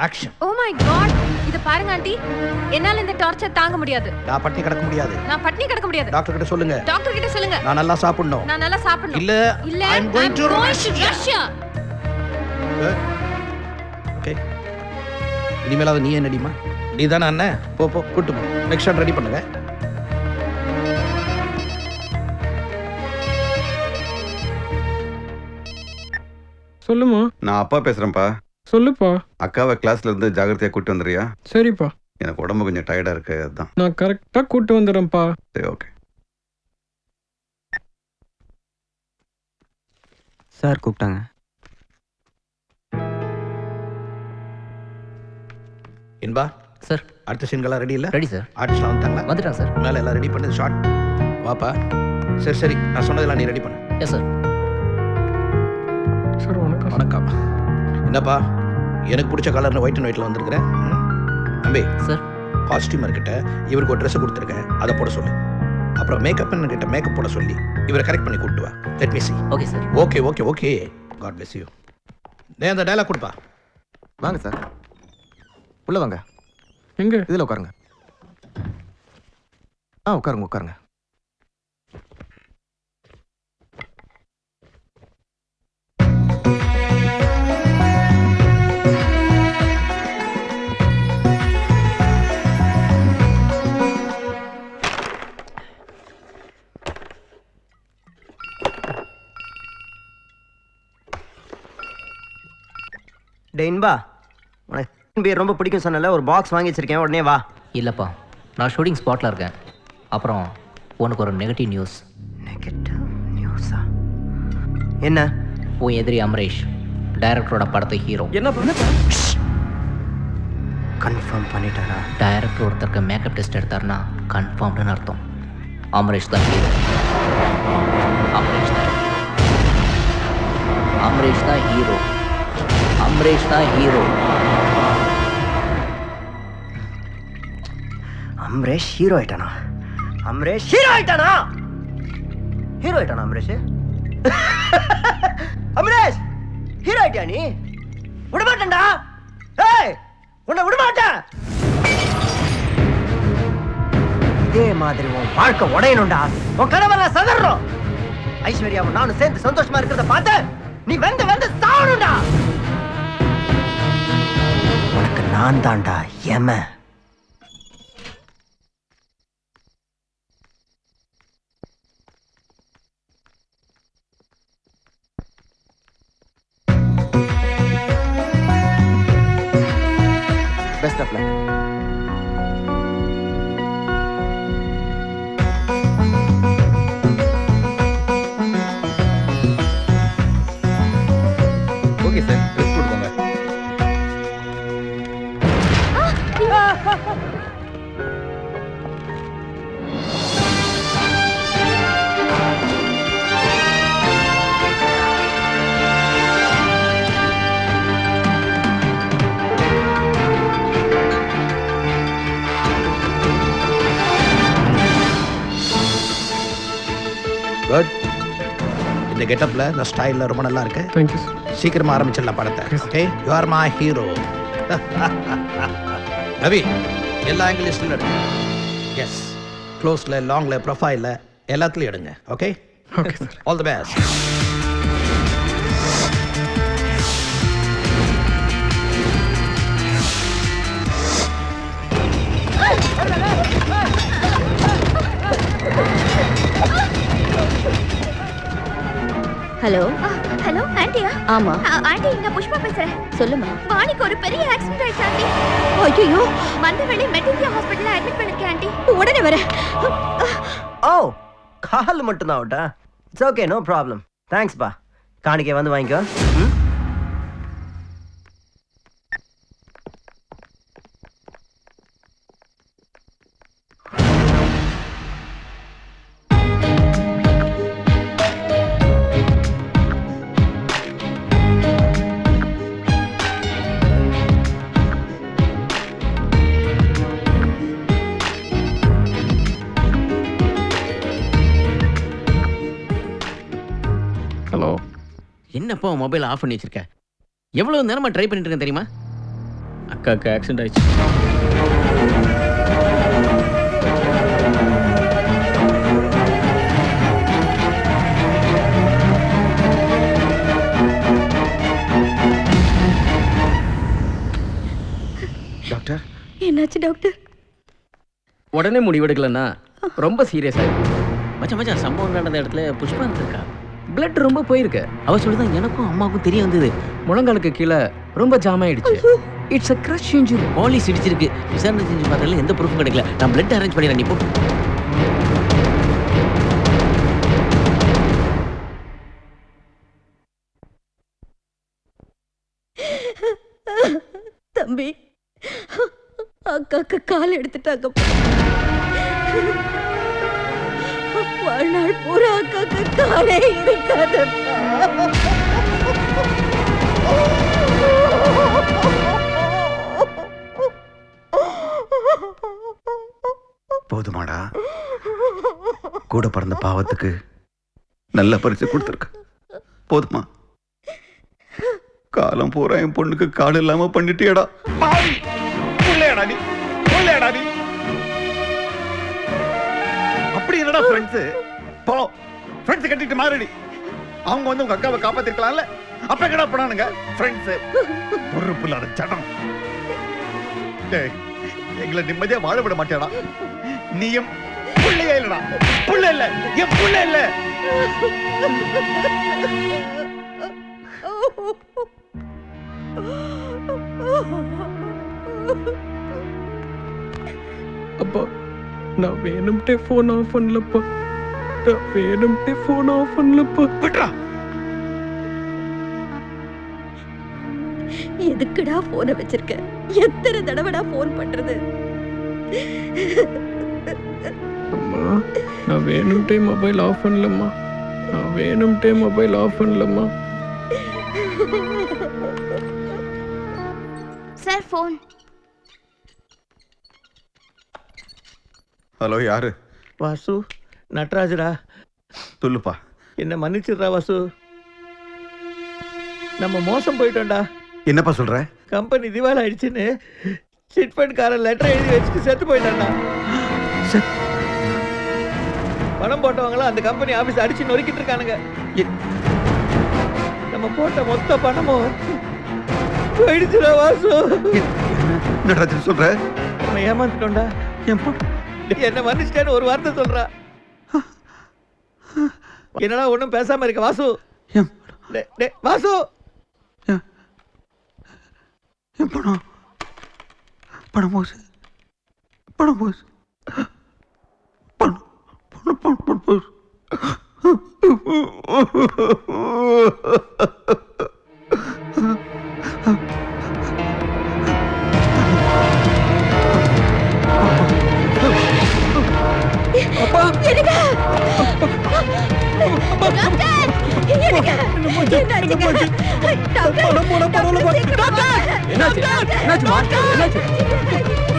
Action. Oh my God, இத பாருங்க aunty, என்னால இந்த டார்ச்சர் தாங்க முடியாது. நான் பட்டினி கிடக்க முடியாது. நான் பட்டினி கிடக்க முடியாது. டாக்டர் கிட்ட சொல்லுங்க. டாக்டர் கிட்ட சொல்லுங்க. நான் நல்லா சாப்பிடணும். நான் நல்லா சாப்பிடணும். இல்ல I'm going to Russia. Okay, இனிமேலாவது நீ என்னடிமா? நீ தானே அண்ணன். போ போ, கூட்டு போ. நெக்ஸ்ட் ஷாட் ரெடி பண்ணுங்க. சொல்லுமா. நான் அப்பா பேசுறேன்ப்பா. சொல்லுப்பா. அக்காவை கிளாஸ்ல இருந்து ஜாகிரதையா கூட்டு வந்துறியா? சரிப்பா. எனக்கு உடம்பு கொஞ்சம் டயர்டா இருக்கு, அதுதான். நான் கரெக்டா கூட்டு வந்துடுறேன்ப்பா. சரி, ஓகே. சார் கூப்பிட்டாங்க. இன்பா சார். அடுத்த சீன்கெல்லாம் ரெடி இல்லை? Ready sir. ஆர்டிஸ்ட்லாம் வந்துட்டாங்களா? வந்துட்டாங்க சார். மேலே எல்லாம் ரெடி பண்ணது ஷார்ட். வாப்பா. சரி சரி, நான் சொன்னதெல்லாம் நீ ரெடி பண்ணு. Yes sir. சார் வணக்கம். வணக்கம். என்னப்பா எனக்கு பிடிச்ச கலர்னு ஒயிட் அண்ட் ஒயிட்டில் வந்திருக்கிறேன். தம்பி சார், காஸ்டியூமர் கிட்ட இவருக்கு ஒரு ட்ரெஸ் கொடுத்துருக்கேன், அதை போட சொல்லு. அப்புறம் மேக்கப் கிட்ட மேக்கப் போட சொல்லி இவரை கரெக்ட் பண்ணி கூப்பிட்டு வா. Let me see. Okay sir. Okay okay okay, god bless you. அந்த டயலாக் கொடுப்பா. வாங்க சார், உள்ள வாங்க. எங்க? இதில் உட்காருங்க. உட்காருங்க உட்காருங்க. டெயின்பா, உனக்கு பேர் ரொம்ப பிடிக்கும் சொன்னல, ஒரு பாக்ஸ் வாங்கி வச்சிருக்கேன், உடனே வா. இல்லைப்பா, நான் ஷூட்டிங் ஸ்பாட்டில் இருக்கேன். அப்புறம் உனக்கு ஒரு நெகட்டிவ் நியூஸ். நெகட்டிவ் நியூஸா? என்ன? உன் எதிரி அமரேஷ் டைரக்டரோட படத்தை ஹீரோ. என்ன பண்ண? கன்ஃபார்ம் பண்ணிட்டாரா? டைரக்டர் ஒருத்தருக்கு மேக்கப் டெஸ்ட் எடுத்தாருன்னா கன்ஃபார்ம்டுன்னு அர்த்தம். அமரேஷ் தான் ஹீரோ. அமரேஷ் தான் அமரேஷ் தான் ஹீரோ. அமரேஷ் தான் ஹீரோ. அமரேஷ் ஹீரோ ஆயிட்டானா? அமரேஷ் ஹீரோ ஆயிட்டானா? ஹீரோ ஆயிட்டானா அமரேஷ்? அமரேஷ் ஹீரோ ஆயிட்டியா நீ? விடமாட்டேன்டா. ஏய், உன்னை விடமாட்டேன். இதே மாதிரி உன் வாழ்க்கை உடையணும்டா. உன் கனவெல்லாம் சதறோம். ஐஸ்வர்யாவும் நானும் சேர்ந்து சந்தோஷமா இருக்கிறத பார்த்து நீ வந்து வந்து சாவணும்டா. உனக்கு நான் தான்டா Yama. Best of luck. Okay sir, rest கொடுங்க. குட். இந்த கெட்டப்பில் இந்த ஸ்டைலில் ரொம்ப நல்லா இருக்கு. Thank you sir. சீக்கிரமா ஆரம்பிச்சிடலாம் படத்தை. Okay, you are my hero. Ravi, எல்லா ஆங்கிலிஸ்டிலும் எடுங்க. எஸ், க்ளோஸில், லாங்கில், ப்ரொஃபைலில் எல்லாத்துலையும் எடுங்க. Okay okay sir. All the best. Hello. Hello ஆண்டியா? ஆமா. ஆண்டி, நான் புஷ்பா பேசுறேன். சொல்லுமா. வாணிக்கு ஒரு பெரிய ஆக்சிடென்ட் ஆயிடுச்சு ஆண்டி. ஐயோ, மந்தவெளி மெட்டிந்தியா ஹாஸ்பிட்டல்ல அட்மிட் பண்ணிருக்கேன் ஆண்டி. உடனே வரேன். ஓ, கால் மட்டும்தான் அவுட்டா? It's okay, no problem. Thanks பா. காணிக்கை வந்து வாங்கிக்கோ. ஹலோ. என்னப்பா மொபைல் ஆஃப் பண்ணி வச்சிருக்க? எவ்வளவு நேரமா ட்ரை பண்ணிட்டு இருக்கேன் தெரியுமா? அக்காவுக்கு ஆக்சிடென்ட் ஆயிடுச்சு. டாக்டர் என்னாச்சு டாக்டர்? உடனே முடிவெடுக்கலன்னா ரொம்ப சீரியஸ் ஆயிடும். மச்சான் சம்பவம் நடந்த இடத்துல புஷ்பா இருக்கா, பிளட் ரொம்ப போயிருக்கு. அவ சொல்லிதான் எனக்கும் அம்மாவுக்கும் தெரிய வந்தது. முழங்காலுக்கு கீழே ரொம்ப ஜாம் ஆயிடுச்சு. It's a crush injury. Police இடிச்சிருக்கு. விசாரணை செஞ்சு பார்த்தால எந்த ப்ரூஃபும் கிடைக்கல. நான் பிளட் அரேஞ்ச் பண்ணிடுறேன், நீ போ. தம்பி, அக்காக்கு கால் எடுத்துட்டாங்க. வாழ்நாள் பூரா அக்காக்கு காலே இருக்காது. போதுமாடா, கூட பிறந்த பாவத்துக்கு நல்ல பரிசு கொடுத்துருக்க. போதுமா? காலம் பூரா என் பொண்ணுக்கு கால் இல்லாம பண்ணிட்டியடா. அப்படி என்னடா ஃப்ரெண்ட்ஸ்? போ ஃப்ரெண்ட்ஸ் கட்டிட்டு மாறடி. அவங்க வந்து உங்க அக்காவை காப்பாத்திருக்கலாம்ல. அப்ப என்னடா பண்ணானுங்க ஃப்ரெண்ட்ஸ்? பொறுப்பு இல்லாத சடம். டேய், எங்களை நிம்மதியா வாழ விட மாட்டேடா. நீயும் புள்ளையே இல்லடா. புள்ள இல்ல, என் புள்ள இல்ல. அப்பா நான் வேணும்ட்டே ஃபோன் ஆஃப் பண்ணலப்பா. நான் வேணும்ட்டே ஃபோன் ஆஃப் பண்ணலப்பா. விட்றா. எதுக்குடா போனை வச்சிருக்க? எத்தனை தடவைடா போன் பண்றது? அம்மா நான் வேணும்ட்டே மொபைல் ஆஃப் பண்ணலம்மா. நான் வேணும்ட்டே மொபைல் ஆஃப் பண்ணலம்மா. Sir phone. ஹலோ, யாரு? வாசு, நட்ராஜடா. சொல்லுப்பா. என்ன மன்னிச்சிடுறா வாசு. நம்ம மோசம் போயிட்டோம்டா. என்னப்பா சொல்ற? கம்பெனி திவால் ஆயிடுச்சுன்னு சிட் ஃபண்ட் காரன் லெட்டர் எழுதி வச்சுட்டு செத்து போயிட்டான்டா. பணம் போட்டவங்களாம் அந்த கம்பெனி ஆபீஸ் அடிச்சு நொறுக்கிட்டு இருக்கானுங்க. நம்ம போட்ட மொத்த பணமும் போயிடுச்சுடா வாசு. என்னடா சொல்ற? நம்ம ஏமாந்துட்டோம்டா. என்ன மன்னிச்சிட்டேன்னு ஒரு வார்த்தை சொல்றா. என்னடா ஒண்ணும் பேசாம இருக்க வாசு? வாசு, பணம் பணம் போச்சு. பணம் போச்சு. பணம் பணம் பணம் பணம் போச்சு. அப்பா எனக்கு டாக்டர், எனக்கு என்னாச்சு? டாக்டர், பணம் போட பரவாயில்ல. என்னாச்சுமா? என்னாச்சு?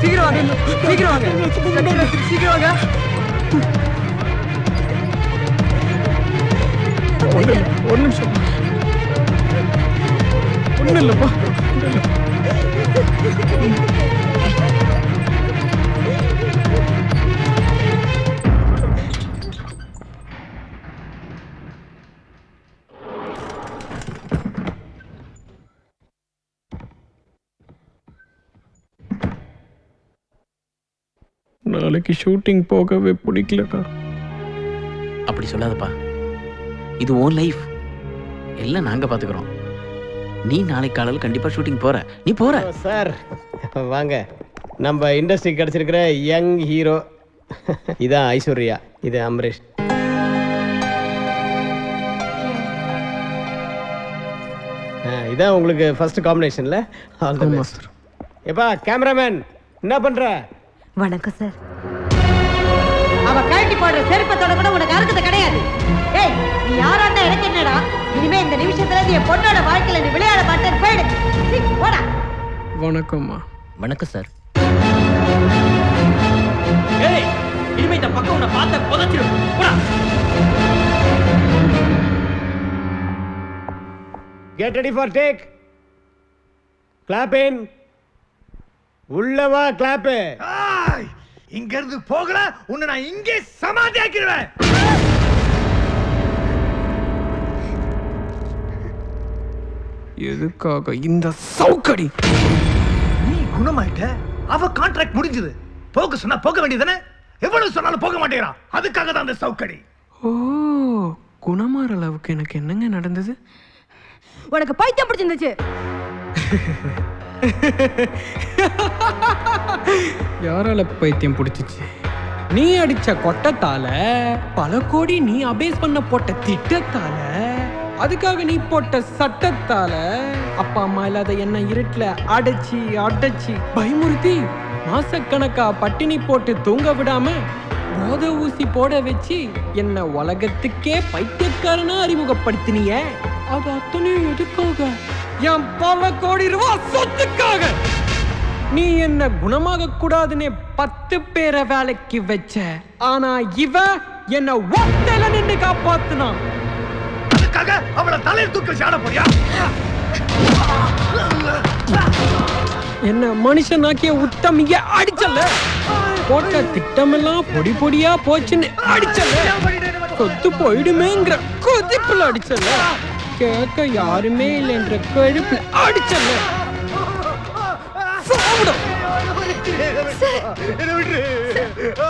சீக்கிரம் வாங்க, சீக்கிரம் வாங்க, சீக்கிரம் வாங்க. ஒரு நிமிஷம். ஒன்றும் இல்லைப்பா. நாளைக்கு ஷூட்டிங் போகவே பிடிக்கலக்கா. அப்படி சொல்லாதப்பா. இது ஓன் லைஃப். எல்லாம் நாங்க பாத்துக்கிறோம். நீ நாளைக்கு காலையில் கண்டிப்பா ஷூட்டிங் போற. நீ போற சார். வாங்க, நம்ம இண்டஸ்ட்ரிக்கு கிடைச்சிருக்கிற யங் ஹீரோ. இதான் ஐஸ்வர்யா, இது அமரேஷ். இதான் உங்களுக்கு ஃபர்ஸ்ட் காம்பினேஷன்ல. எப்பா கேமராமேன், என்ன பண்ற? வணக்கம் சார். அவ கழட்டி போடுற செருப்பத்தோட கூட உனக்கு அறுக்கிறது கிடையாது. ஏய், நீ யாரா இருந்தா எனக்கு என்னடா? இனிமே இந்த நிமிஷத்துல நீ என் பொண்ணோட வாழ்க்கையில நீ விளையாட மாட்டேன்னு போயிடு. போடா. வணக்கம்மா. வணக்கம் சார். ஏய், இனிமே இந்த பக்கம் உன்னை பார்த்த புதைச்சிடும். போடா. Get ready for take. Clap in. உள்ளவா கிளாப்பு. இங்க இருந்து போகல உன்னை நான் இங்கே சமாதி ஆக்கிடுவேன். எதுக்காக இந்த சவுக்கடி? நீ குணமாயிட்ட, அவ கான்ட்ராக்ட் முடிஞ்சது. போக சொன்னா போக வேண்டியதானே? எவ்வளவு சொன்னாலும் போக மாட்டேங்கிறான். அதுக்காக தான் அந்த சவுக்கடி. ஓ, குணமாற அளவுக்கு எனக்கு என்னங்க நடந்தது? உனக்கு பைத்தியம் பிடிச்சிருந்துச்சு. யாரால பைத்தியம் பிடிச்சிச்சு? நீ அடிச்ச கொட்டத்தால, பல கோடி நீ அபேஸ் பண்ண போட்ட திட்டத்தால, அதுக்காக நீ போட்ட சட்டத்தால, அப்பா அம்மா இல்லாத என்ன இருட்டுல அடைச்சி அடைச்சி பயமுறுத்தி மாசக்கணக்கா பட்டினி போட்டு தூங்க விடாம போத ஊசி போட வச்சு என்ன உலகத்துக்கே பைத்தியக்காரனா அறிமுகப்படுத்தினிய. அது அத்தனையும் எதுக்காக? என் பல கோடி ரூபாய் சொத்துக்காக. நீ என்ன குணமாக கூடாதுன்னு 10 பேரை வேலைக்கு வச்ச. ஆனா இவ என்ன ஒத்தையில நின்று காப்பாத்துனான். அதுக்காக அவளை தலையில் தூக்கி சாட போறியா? என்ன மனுஷனாக்கிய உத்தமிய அடிச்சல. போட்ட திட்டமெல்லாம் பொடி பொடியா போச்சுன்னு அடிச்சல. சொத்து போயிடுமேங்கிற கொதிப்புல அடிச்சல. கேட்க யாருமே இல்லைன்ற கழுப்புல அடிச்சல.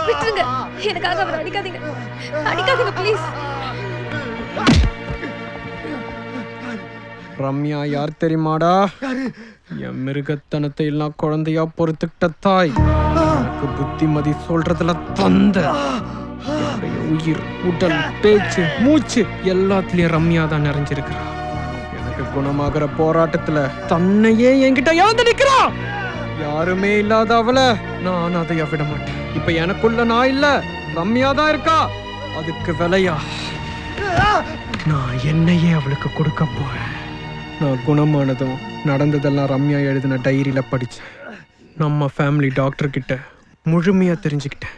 விட்டுருங்க. எனக்காக அவரை அடிக்காதீங்க. அடிக்காதீங்க ப்ளீஸ். ரம்யா யார் தெரியுமாடா? என் மிருகத்தனத்தை எல்லாம் குழந்தையா பொறுத்துக்கிட்ட தாய். எனக்கு புத்திமதி சொல்றதுல தந்த. என்னுடைய உயிர், உடல், பேச்சு, மூச்சு எல்லாத்துலயும் ரம்யா தான் நிறைஞ்சிருக்கிறா. எனக்கு குணமாகிற போராட்டத்துல தன்னையே என்கிட்ட இழந்து நிக்கிறா. யாருமே இல்லாத அவளை நான் அதைய விட மாட்டேன். இப்ப எனக்குள்ள நான் இல்ல, ரம்யா தான் இருக்கா. அதுக்கு விலையா நான் என்னையே அவளுக்கு கொடுக்க போறேன். நான் குணமானதும் நடந்ததெல்லாம் ரம்யா எழுதின டைரியில படிச்சேன். நம்ம ஃபேமிலி டாக்டர் கிட்ட முழுமையா தெரிஞ்சுக்கிட்டேன்.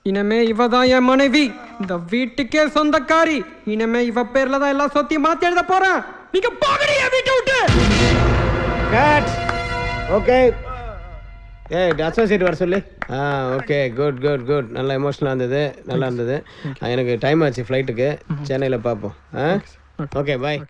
இனிமே இவ தான் என் மனைவி, இந்த வீட்டுக்கே சொந்தக்காரி. இனிமே இவ பேர்ல தான் எல்லா சொத்தையும் மாத்தி எழுத போறேன். நீங்க போகடி என் வீட்டை விட்டு. கட். ஓகே. அசோசியேட் வர சொல்லு. Okay, good good good. நல்லா எமோஷனலாக இருந்தது, நல்லா இருந்தது. எனக்கு டைம் ஆச்சு ஃப்ளைட்டுக்கு. சென்னையில் பார்ப்போம். ஓகே, பாய்.